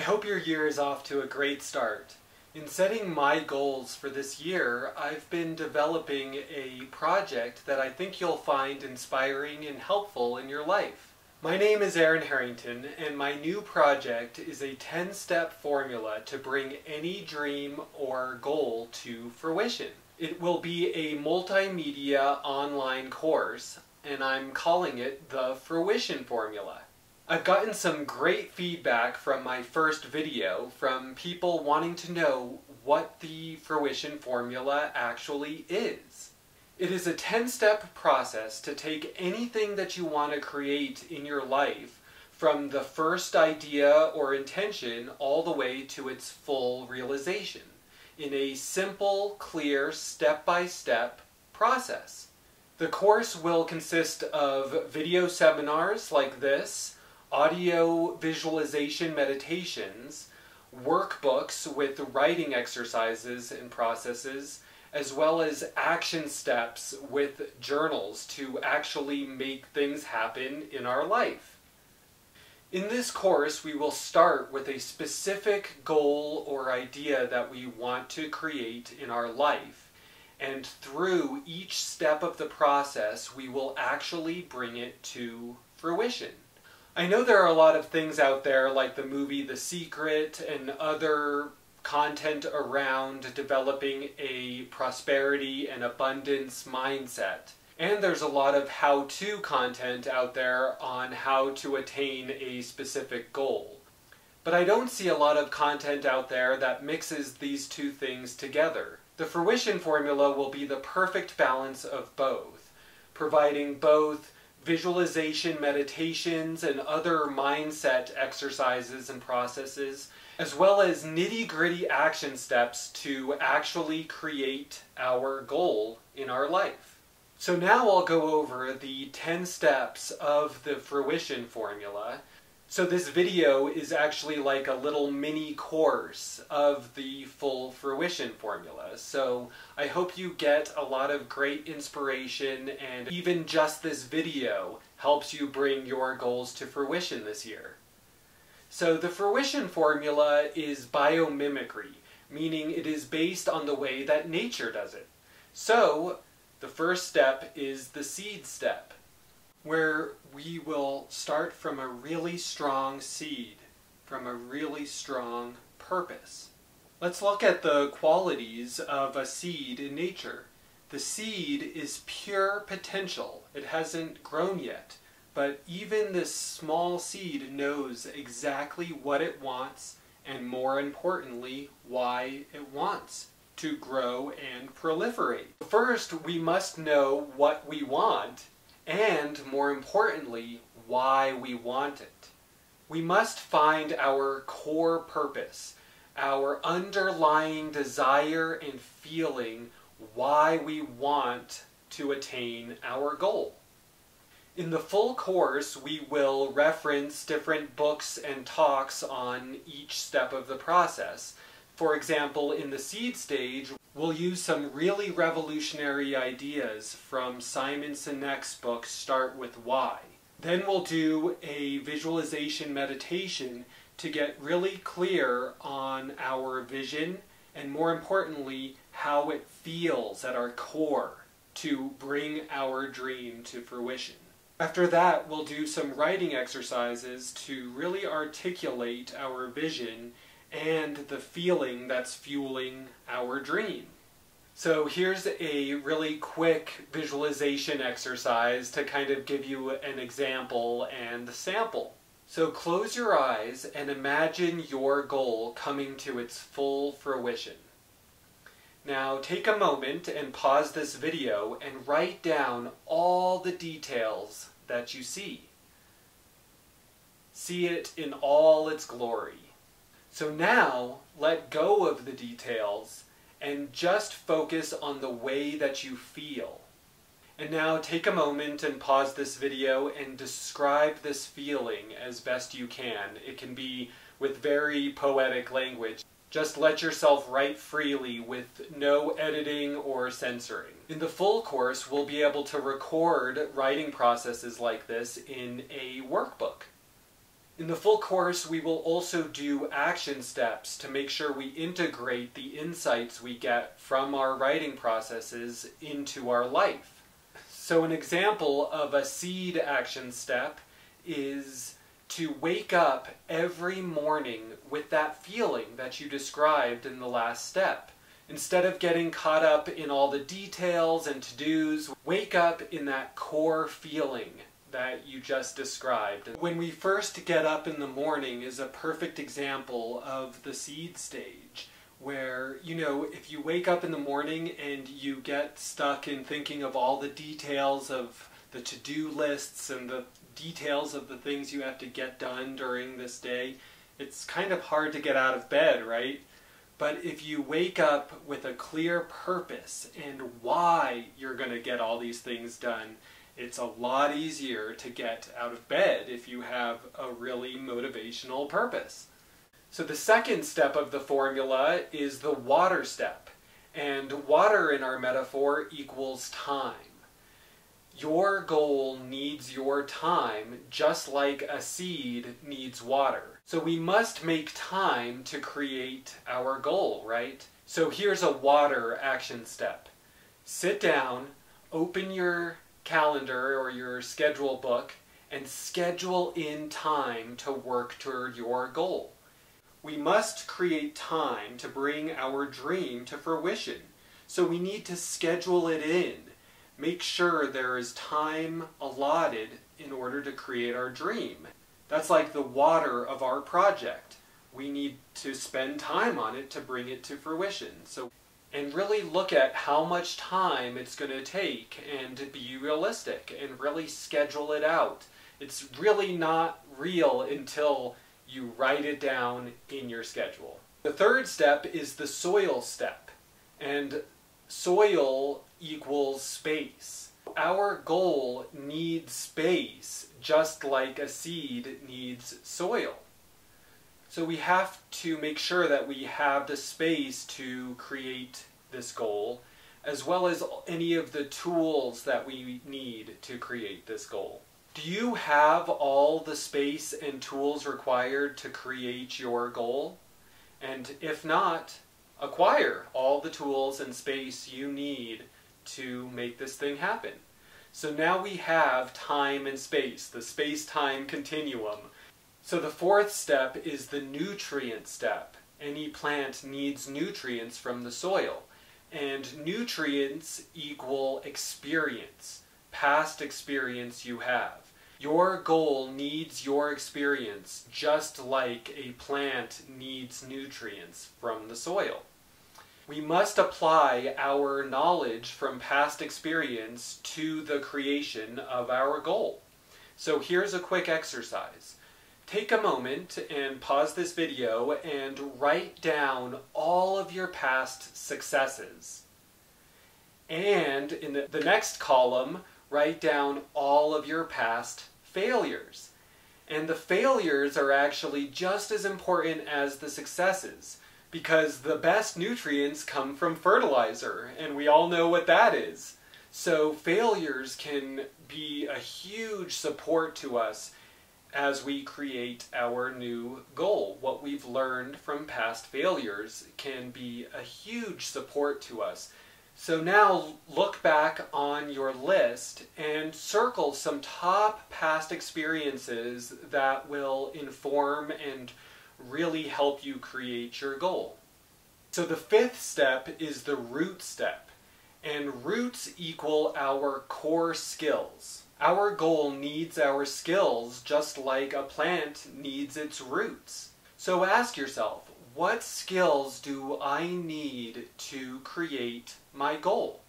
I hope your year is off to a great start. In setting my goals for this year, I've been developing a project that I think you'll find inspiring and helpful in your life. My name is Aaron Harrington, and my new project is a 10-step formula to bring any dream or goal to fruition. It will be a multimedia online course, and I'm calling it the Fruition Formula. I've gotten some great feedback from my first video from people wanting to know what the Fruition Formula actually is. It is a 10-step process to take anything that you want to create in your life from the first idea or intention all the way to its full realization in a simple, clear, step-by-step process. The course will consist of video seminars like this, audio visualization meditations, workbooks with writing exercises and processes, as well as action steps with journals to actually make things happen in our life. In this course, we will start with a specific goal or idea that we want to create in our life, and through each step of the process, we will actually bring it to fruition. I know there are a lot of things out there like the movie The Secret and other content around developing a prosperity and abundance mindset. And there's a lot of how-to content out there on how to attain a specific goal. But I don't see a lot of content out there that mixes these two things together. The Fruition Formula will be the perfect balance of both, providing both visualization meditations and other mindset exercises and processes, as well as nitty-gritty action steps to actually create our goal in our life. So now I'll go over the 10 steps of the Fruition Formula. So this video is actually like a little mini course of the full Fruition Formula. So I hope you get a lot of great inspiration, and even just this video helps you bring your goals to fruition this year. So the Fruition Formula is biomimicry, meaning it is based on the way that nature does it. So the first step is the seed step, where we will start from a really strong seed, from a really strong purpose. Let's look at the qualities of a seed in nature. The seed is pure potential. It hasn't grown yet, but even this small seed knows exactly what it wants, and more importantly, why it wants to grow and proliferate. First, we must know what we want, and more importantly, why we want it. We must find our core purpose, our underlying desire and feeling why we want to attain our goal. In the full course, we will reference different books and talks on each step of the process. For example, in the seed stage, we'll use some really revolutionary ideas from Simon Sinek's book, Start With Why. Then we'll do a visualization meditation to get really clear on our vision and, more importantly, how it feels at our core to bring our dream to fruition. After that, we'll do some writing exercises to really articulate our vision and the feeling that's fueling our dream. So here's a really quick visualization exercise to kind of give you an example and sample. So close your eyes and imagine your goal coming to its full fruition. Now take a moment and pause this video and write down all the details that you see. See it in all its glory. So now, let go of the details and just focus on the way that you feel. And now take a moment and pause this video and describe this feeling as best you can. It can be with very poetic language. Just let yourself write freely with no editing or censoring. In the full course, we'll be able to record writing processes like this in a workbook. In the full course, we will also do action steps to make sure we integrate the insights we get from our writing processes into our life. So an example of a seed action step is to wake up every morning with that feeling that you described in the last step. Instead of getting caught up in all the details and to-dos, wake up in that core feeling that you just described. When we first get up in the morning is a perfect example of the seed stage, where, if you wake up in the morning and you get stuck in thinking of all the details of the to-do lists and the details of the things you have to get done during this day, it's kind of hard to get out of bed, right? But if you wake up with a clear purpose and why you're going to get all these things done, it's a lot easier to get out of bed if you have a really motivational purpose. So the second step of the formula is the water step. And water in our metaphor equals time. Your goal needs your time just like a seed needs water. So we must make time to create our goal, right? So here's a water action step. Sit down, open your calendar or your schedule book, and schedule in time to work toward your goal. We must create time to bring our dream to fruition. So we need to schedule it in. Make sure there is time allotted in order to create our dream. That's like the water of our project. We need to spend time on it to bring it to fruition. And really look at how much time it's going to take and be realistic and really schedule it out. It's really not real until you write it down in your schedule. The third step is the soil step. And soil equals space. Our goal needs space just like a seed needs soil. So we have to make sure that we have the space to create this goal, as well as any of the tools that we need to create this goal. Do you have all the space and tools required to create your goal? And if not, acquire all the tools and space you need to make this thing happen. So now we have time and space, the space-time continuum. So the fourth step is the nutrient step. Any plant needs nutrients from the soil. And nutrients equal experience, past experience you have. Your goal needs your experience just like a plant needs nutrients from the soil. We must apply our knowledge from past experience to the creation of our goal. So here's a quick exercise. Take a moment and pause this video and write down all of your past successes. And in the next column, write down all of your past failures. And the failures are actually just as important as the successes, because the best nutrients come from fertilizer, and we all know what that is. So failures can be a huge support to us as we create our new goal. What we've learned from past failures can be a huge support to us. So now look back on your list and circle some top past experiences that will inform and really help you create your goal. So the fifth step is the root step, and roots equal our core skills. Our goal needs our skills just like a plant needs its roots. So ask yourself, what skills do I need to create my goal?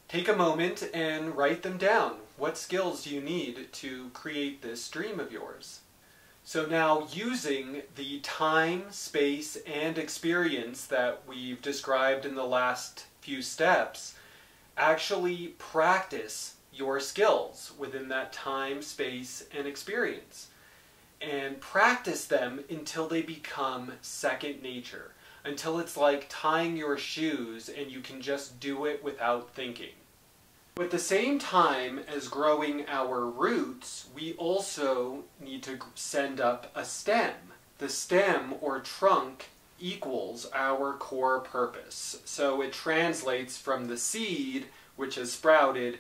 Take a moment and write them down. What skills do you need to create this dream of yours? So now, using the time, space, and experience that we've described in the last few steps, actually practice your skills within that time, space, and experience. And practice them until they become second nature, until it's like tying your shoes and you can just do it without thinking. At the same time as growing our roots, we also need to send up a stem. The stem or trunk equals our core purpose. So it translates from the seed, which has sprouted.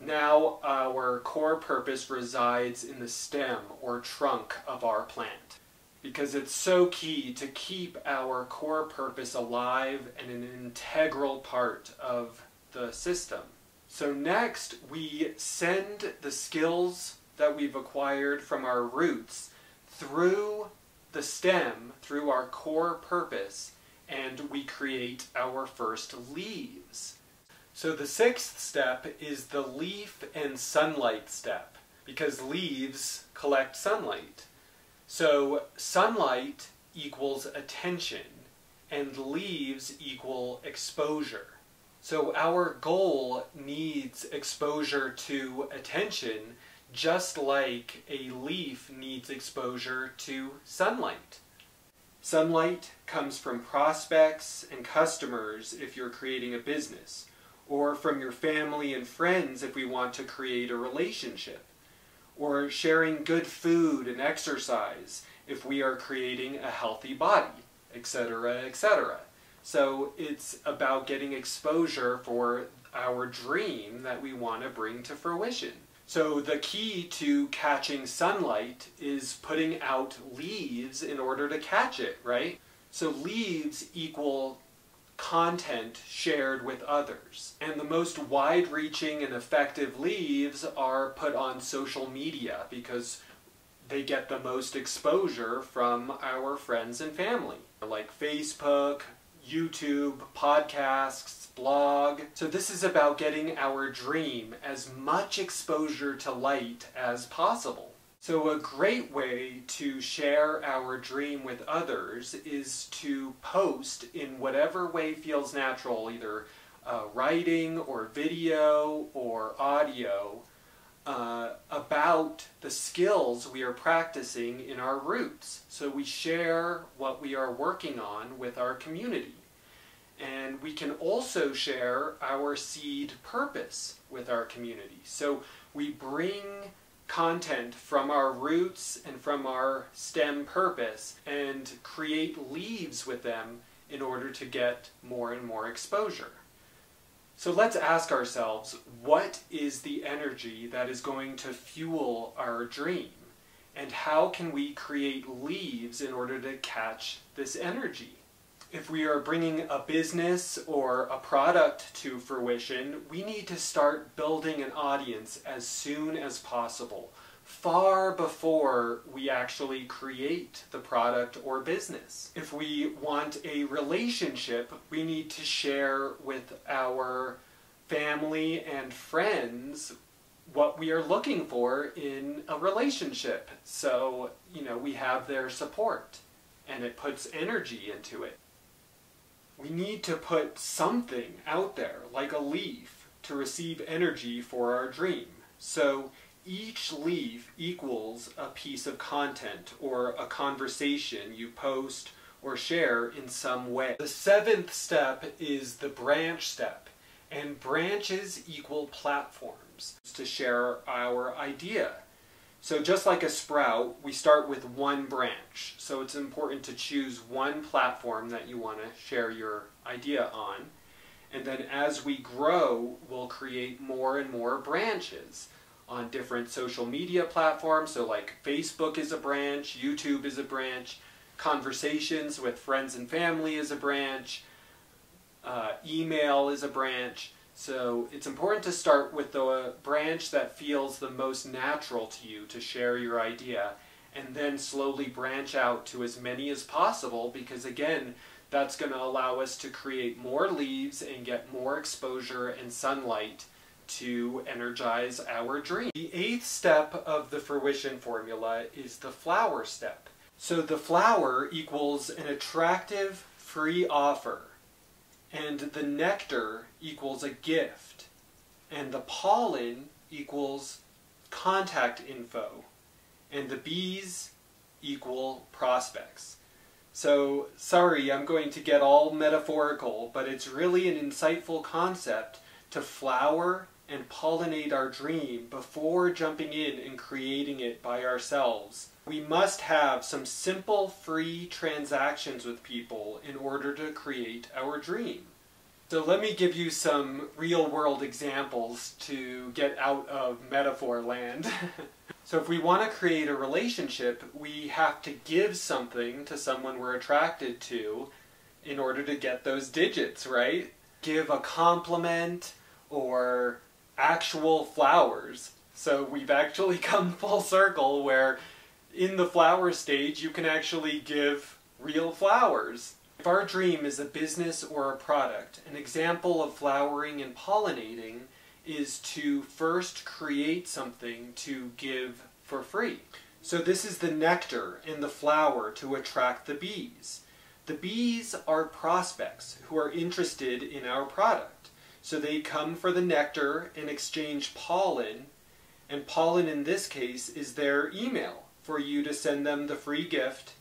Now our core purpose resides in the stem or trunk of our plant, because it's so key to keep our core purpose alive and an integral part of the system. So next, we send the skills that we've acquired from our roots through the stem, through our core purpose, and we create our first leaves. So the sixth step is the leaf and sunlight step, because leaves collect sunlight. So sunlight equals attention, and leaves equal exposure. So our goal needs exposure to attention, just like a leaf needs exposure to sunlight. Sunlight comes from prospects and customers if you're creating a business, or from your family and friends if we want to create a relationship, or sharing good food and exercise if we are creating a healthy body, etc., etc. So it's about getting exposure for our dream that we want to bring to fruition. So the key to catching sunlight is putting out leaves in order to catch it, right? So leaves equal content shared with others. And the most wide-reaching and effective leaves are put on social media because they get the most exposure from our friends and family, like Facebook, YouTube, podcasts, blog. So this is about getting our dream as much exposure to light as possible. So a great way to share our dream with others is to post in whatever way feels natural, either writing or video or audio, about the skills we are practicing in our roots. So we share what we are working on with our community. And we can also share our seed purpose with our community. So we bring content from our roots and from our stem purpose and create leaves with them in order to get more and more exposure. So let's ask ourselves, what is the energy that is going to fuel our dream? And how can we create leaves in order to catch this energy? If we are bringing a business or a product to fruition, we need to start building an audience as soon as possible, far before we actually create the product or business. If we want a relationship, we need to share with our family and friends what we are looking for in a relationship. So, we have their support, and it puts energy into it. We need to put something out there, like a leaf, to receive energy for our dream. So each leaf equals a piece of content or a conversation you post or share in some way. The seventh step is the branch step, and branches equal platforms to share our idea. So just like a sprout, we start with one branch. So it's important to choose one platform that you want to share your idea on. And then as we grow, we'll create more and more branches on different social media platforms. So like Facebook is a branch, YouTube is a branch, conversations with friends and family is a branch, email is a branch. So it's important to start with the branch that feels the most natural to you to share your idea, and then slowly branch out to as many as possible, because again, that's going to allow us to create more leaves and get more exposure and sunlight to energize our dream. The eighth step of the fruition formula is the flower step. So the flower equals an attractive free offer, and the nectar equals a gift, and the pollen equals contact info, and the bees equal prospects. So, sorry, I'm going to get all metaphorical, but it's really an insightful concept to flower and pollinate our dream before jumping in and creating it by ourselves. We must have some simple, free transactions with people in order to create our dream. So let me give you some real-world examples to get out of metaphor land. So if we want to create a relationship, we have to give something to someone we're attracted to in order to get those digits, right? Give a compliment or actual flowers. So we've actually come full circle where in the flower stage you can actually give real flowers. If our dream is a business or a product, an example of flowering and pollinating is to first create something to give for free. So this is the nectar in the flower to attract the bees. The bees are prospects who are interested in our product. So they come for the nectar and exchange pollen, and pollen in this case is their email for you to send them the free gift,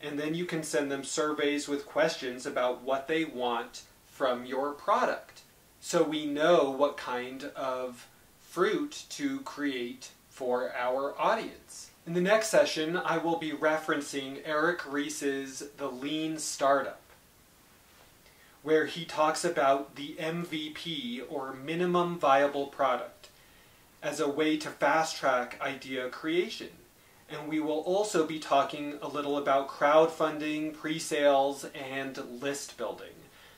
and then you can send them surveys with questions about what they want from your product. So we know what kind of fruit to create for our audience. In the next session, I will be referencing Eric Ries's The Lean Startup, where he talks about the MVP, or minimum viable product, as a way to fast-track idea creation. And we will also be talking a little about crowdfunding, pre-sales, and list building.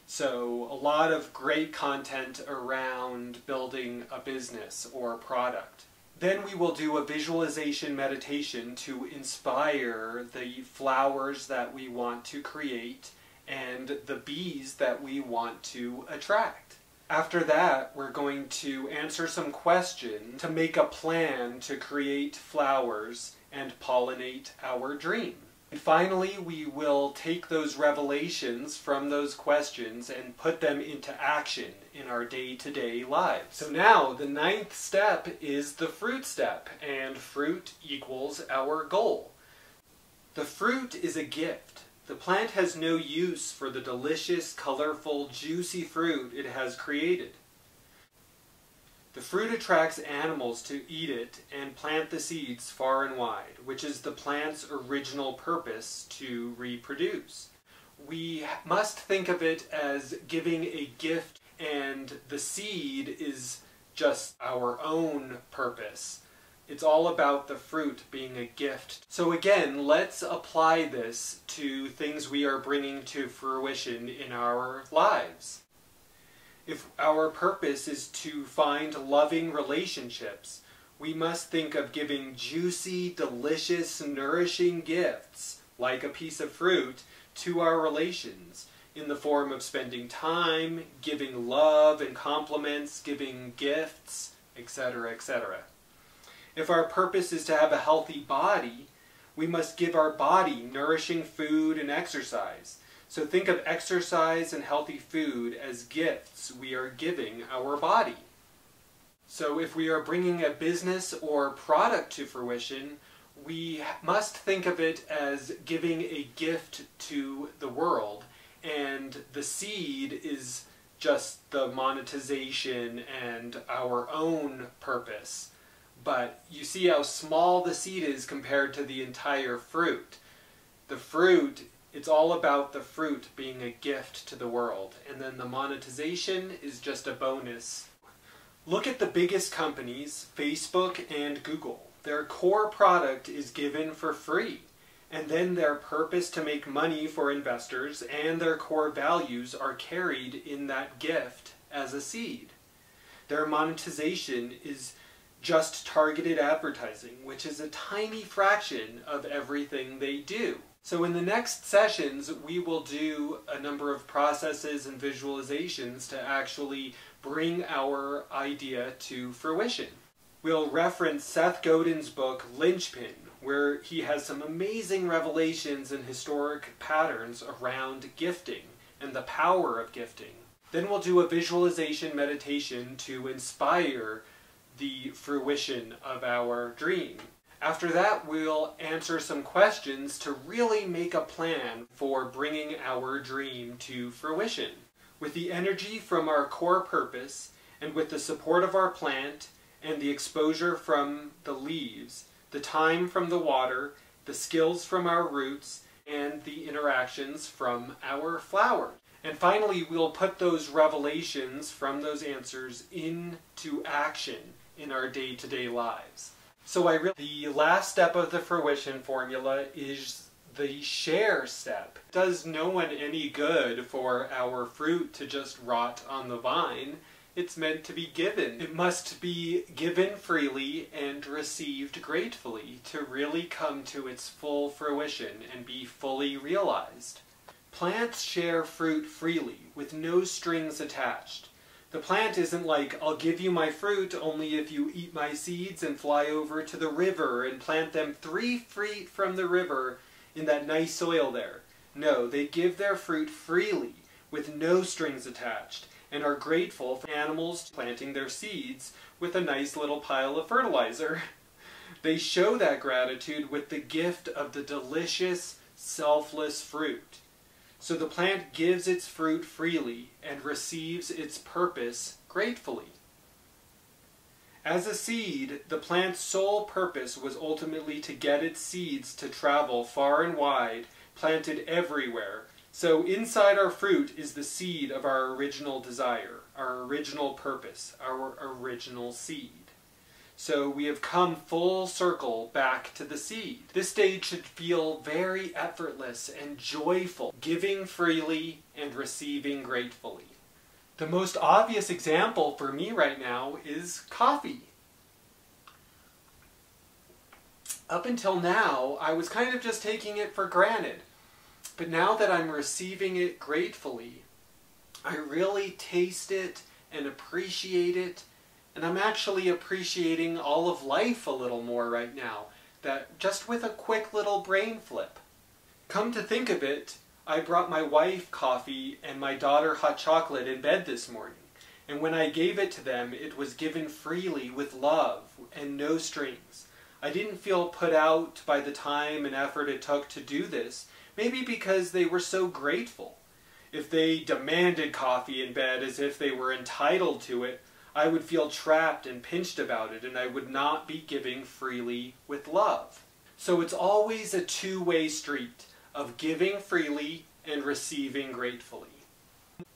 So a lot of great content around building a business or a product. Then we will do a visualization meditation to inspire the flowers that we want to create and the bees that we want to attract. After that, we're going to answer some questions to make a plan to create flowers and pollinate our dream. And finally, we will take those revelations from those questions and put them into action in our day-to-day lives. So now, the 9th step is the fruit step, and fruit equals our goal. The fruit is a gift. The plant has no use for the delicious, colorful, juicy fruit it has created. The fruit attracts animals to eat it and plant the seeds far and wide, which is the plant's original purpose to reproduce. We must think of it as giving a gift, and the seed is just our own purpose. It's all about the fruit being a gift. So again, let's apply this to things we are bringing to fruition in our lives. If our purpose is to find loving relationships, we must think of giving juicy, delicious, nourishing gifts, like a piece of fruit, to our relations, in the form of spending time, giving love and compliments, giving gifts, etc., etc. If our purpose is to have a healthy body, we must give our body nourishing food and exercise. So think of exercise and healthy food as gifts we are giving our body. So if we are bringing a business or product to fruition, we must think of it as giving a gift to the world, and the seed is just the monetization and our own purpose. But you see how small the seed is compared to the entire fruit. The fruit, it's all about the fruit being a gift to the world, and then the monetization is just a bonus. Look at the biggest companies, Facebook and Google. Their core product is given for free, and then their purpose to make money for investors and their core values are carried in that gift as a seed. Their monetization is just targeted advertising, which is a tiny fraction of everything they do. So in the next sessions, we will do a number of processes and visualizations to actually bring our idea to fruition. We'll reference Seth Godin's book, Linchpin, where he has some amazing revelations and historic patterns around gifting and the power of gifting. Then we'll do a visualization meditation to inspire the fruition of our dream. After that, we'll answer some questions to really make a plan for bringing our dream to fruition. With the energy from our core purpose And with the support of our plant and the exposure from the leaves, the time from the water, the skills from our roots, and the interactions from our flowers. And finally, we'll put those revelations from those answers into action in our day-to-day lives. So the last step of the fruition formula is the share step. It does no one any good for our fruit to just rot on the vine. It's meant to be given. It must be given freely and received gratefully to really come to its full fruition and be fully realized. Plants share fruit freely, with no strings attached. The plant isn't like, I'll give you my fruit only if you eat my seeds and fly over to the river and plant them 3 feet from the river in that nice soil there. No, they give their fruit freely, with no strings attached, and are grateful for animals planting their seeds with a nice little pile of fertilizer. They show that gratitude with the gift of the delicious, selfless fruit. So the plant gives its fruit freely and receives its purpose gratefully. As a seed, the plant's sole purpose was ultimately to get its seeds to travel far and wide, planted everywhere. So inside our fruit is the seed of our original desire, our original purpose, our original seed. So we have come full circle back to the seed. This stage should feel very effortless and joyful, giving freely and receiving gratefully. The most obvious example for me right now is coffee. Up until now, I was kind of just taking it for granted. But now that I'm receiving it gratefully, I really taste it and appreciate it. And I'm actually appreciating all of life a little more right now, that just with a quick little brain flip. Come to think of it, I brought my wife coffee and my daughter hot chocolate in bed this morning. And when I gave it to them, it was given freely with love and no strings. I didn't feel put out by the time and effort it took to do this, maybe because they were so grateful. If they demanded coffee in bed as if they were entitled to it, I would feel trapped and pinched about it, and I would not be giving freely with love. So it's always a two-way street of giving freely and receiving gratefully.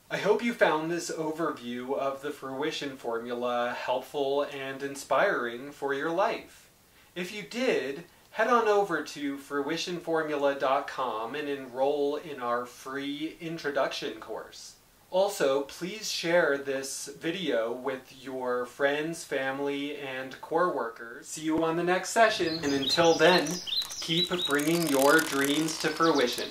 I hope you found this overview of the fruition formula helpful and inspiring for your life. If you did, head on over to fruitionformula.com and enroll in our free introduction course. Also, please share this video with your friends, family, and core workers. See you on the next session, and until then, keep bringing your dreams to fruition.